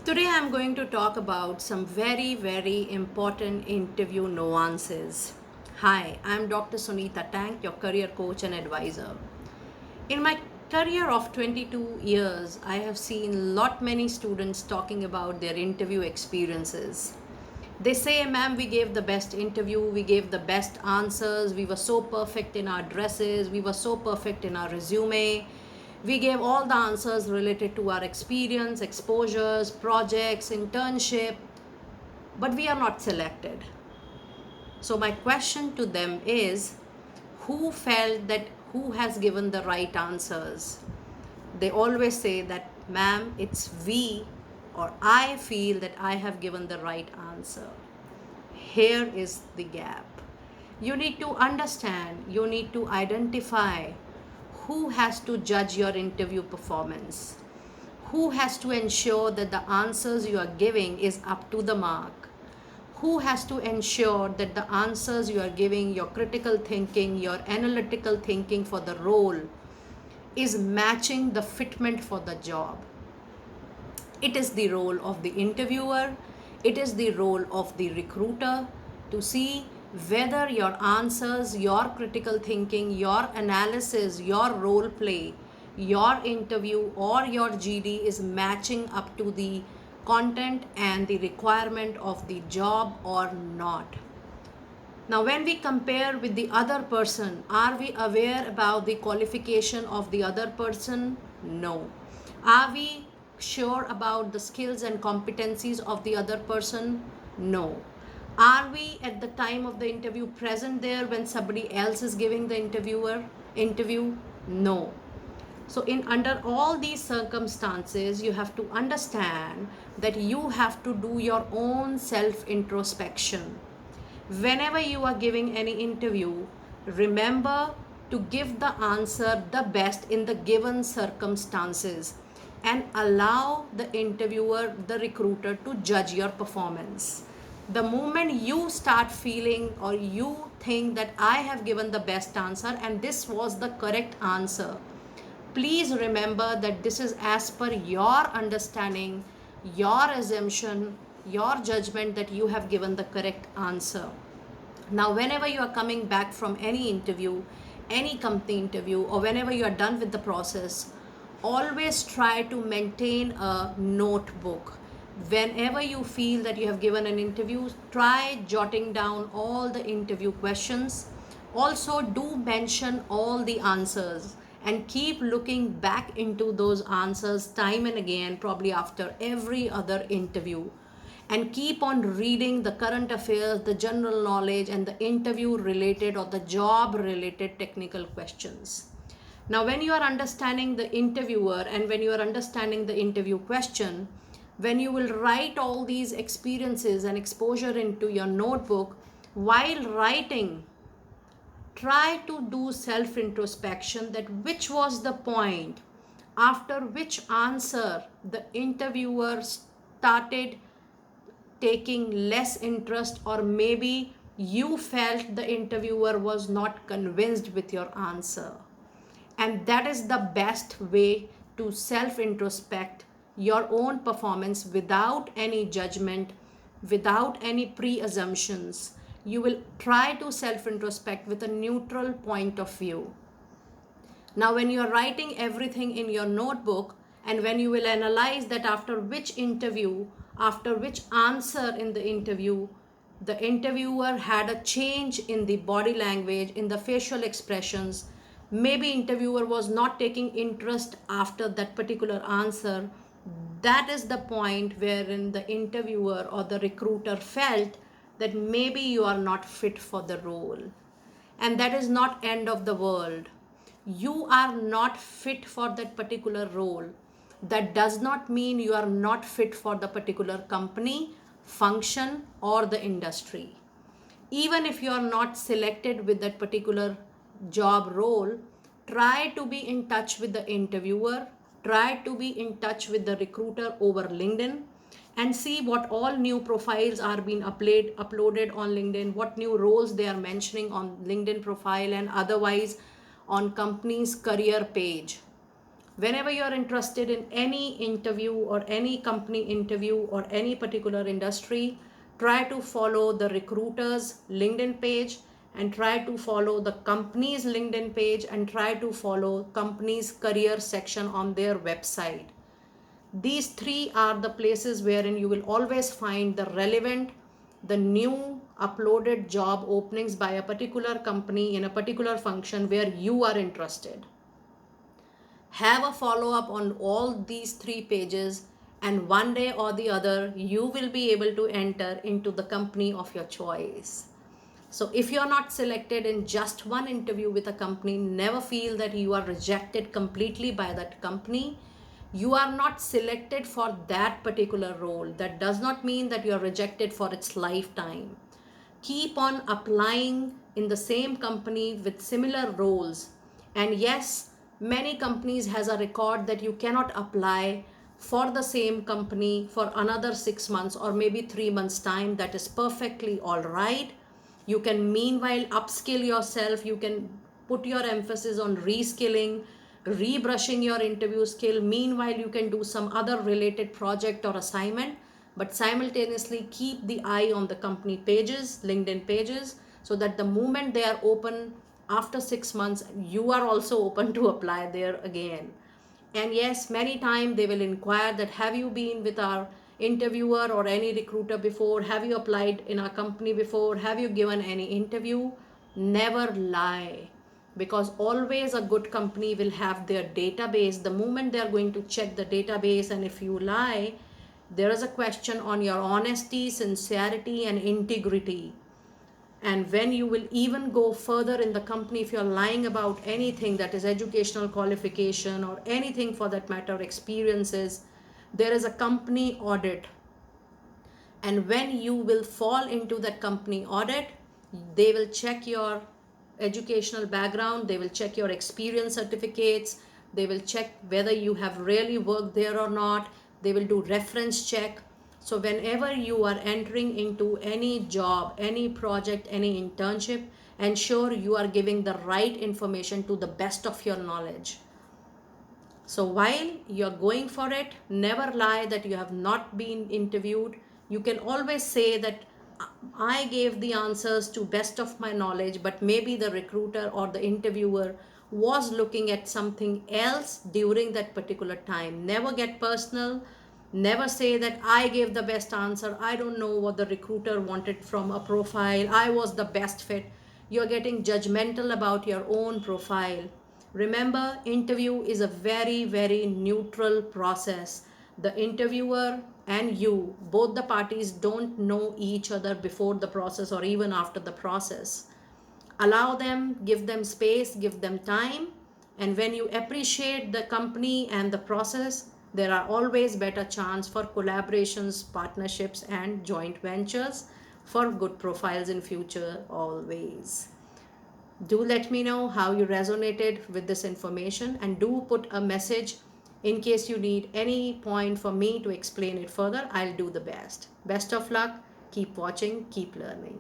Today I'm going to talk about some very important interview nuances. Hi, I'm Dr. Sunita Tank, your career coach and advisor. In my career of 22 years, I have seen lot many students talking about their interview experiences. They say, ma'am, we gave the best interview, we gave the best answers, we were so perfect in our dresses, we were so perfect in our resume. We gave all the answers related to our experience, exposures, projects, internship, but we are not selected. So my question to them is, who felt that who has given the right answers? They always say that, ma'am, it's we or I feel that I have given the right answer. Here is the gap. You need to understand, you need to identify who has to judge your interview performance, who has to ensure that the answers you are giving is up to the mark, who has to ensure that the answers you are giving, your critical thinking, your analytical thinking for the role is matching the fitment for the job. It is the role of the interviewer, it is the role of the recruiter to see whether your answers, your critical thinking, your analysis, your role play, your interview or your GD is matching up to the content and the requirement of the job or not. Now, when we compare with the other person, are we aware about the qualification of the other person? No. Are we sure about the skills and competencies of the other person? No. Are we at the time of the interview present there when somebody else is giving the interview? No. So in under all these circumstances, you have to understand that you have to do your own self introspection. Whenever you are giving any interview, remember to give the answer the best in the given circumstances and allow the interviewer, the recruiter to judge your performance. The moment you start feeling or you think that I have given the best answer and this was the correct answer, please remember that this is as per your understanding, your assumption, your judgment that you have given the correct answer. Now, whenever you are coming back from any interview, any company interview, or whenever you are done with the process, always try to maintain a notebook. Whenever you feel that you have given an interview, try jotting down all the interview questions. Also, do mention all the answers and keep looking back into those answers time and again, probably after every other interview. And keep on reading the current affairs, the general knowledge, and the interview related or the job related technical questions. Now, when you are understanding the interviewer and when you are understanding the interview question, when you will write all these experiences and exposure into your notebook, while writing, try to do self introspection that which was the point after which answer the interviewer started taking less interest, or maybe you felt the interviewer was not convinced with your answer. And that is the best way to self introspect your own performance without any judgment, without any pre assumptions. You will try to self introspect with a neutral point of view. Now, when you are writing everything in your notebook, and when you will analyze that after which interview, after which answer in the interviewer had a change in the body language, in the facial expressions, maybe interviewer was not taking interest after that particular answer, that is the point wherein the interviewer or the recruiter felt that maybe you are not fit for the role. And that is not end of the world. You are not fit for that particular role. That does not mean you are not fit for the particular company, function, or the industry. Even if you are not selected with that particular job role, try to be in touch with the interviewer, try to be in touch with the recruiter over LinkedIn, and see what all new profiles are being uploaded on LinkedIn, what new roles they are mentioning on LinkedIn profile and otherwise on company's career page. Whenever you're interested in any interview or any company interview or any particular industry, try to follow the recruiter's LinkedIn page and try to follow the company's LinkedIn page and try to follow company's career section on their website. These three are the places wherein you will always find the relevant, the new uploaded job openings by a particular company in a particular function where you are interested. Have a follow-up on all these three pages, and one day or the other you will be able to enter into the company of your choice. So if you're not selected in just one interview with a company, never feel that you are rejected completely by that company. You are not selected for that particular role. That does not mean that you are rejected for its lifetime. Keep on applying in the same company with similar roles. And yes, many companies has a record that you cannot apply for the same company for another 6 months or maybe 3 months time. That is perfectly all right. You can meanwhile upskill yourself. You can put your emphasis on reskilling, rebrushing your interview skill. Meanwhile, you can do some other related project or assignment, but simultaneously keep the eye on the company pages, LinkedIn pages, so that the moment they are open after 6 months, you are also open to apply there again. And yes, many times they will inquire that have you been with our interviewer or any recruiter before? Have you applied in our company before? Have you given any interview? Never lie, because always a good company will have their database. The moment they are going to check the database, and if you lie, there is a question on your honesty, sincerity, and integrity. And when you will even go further in the company, if you're lying about anything, that is educational qualification or anything for that matter, experiences, there is a company audit. And when you will fall into that company audit, they will check your educational background, they will check your experience certificates, they will check whether you have really worked there or not, they will do reference check. So whenever you are entering into any job, any project, any internship, ensure you are giving the right information to the best of your knowledge. So while you're going for it, never lie that you have not been interviewed. You can always say that I gave the answers to best of my knowledge, but maybe the recruiter or the interviewer was looking at something else during that particular time. Never get personal. Never say that I gave the best answer. I don't know what the recruiter wanted from a profile. I was the best fit. You're getting judgmental about your own profile. Remember, interview is a very, very neutral process. The interviewer and you, both the parties, don't know each other before the process or even after the process. Allow them, give them space, give them time. And when you appreciate the company and the process, there are always better chance for collaborations, partnerships, and joint ventures for good profiles in future always. Do let me know how you resonated with this information, and do put a message in case you need any point for me to explain it further. I'll do the best. Best of luck. Keep watching, keep learning.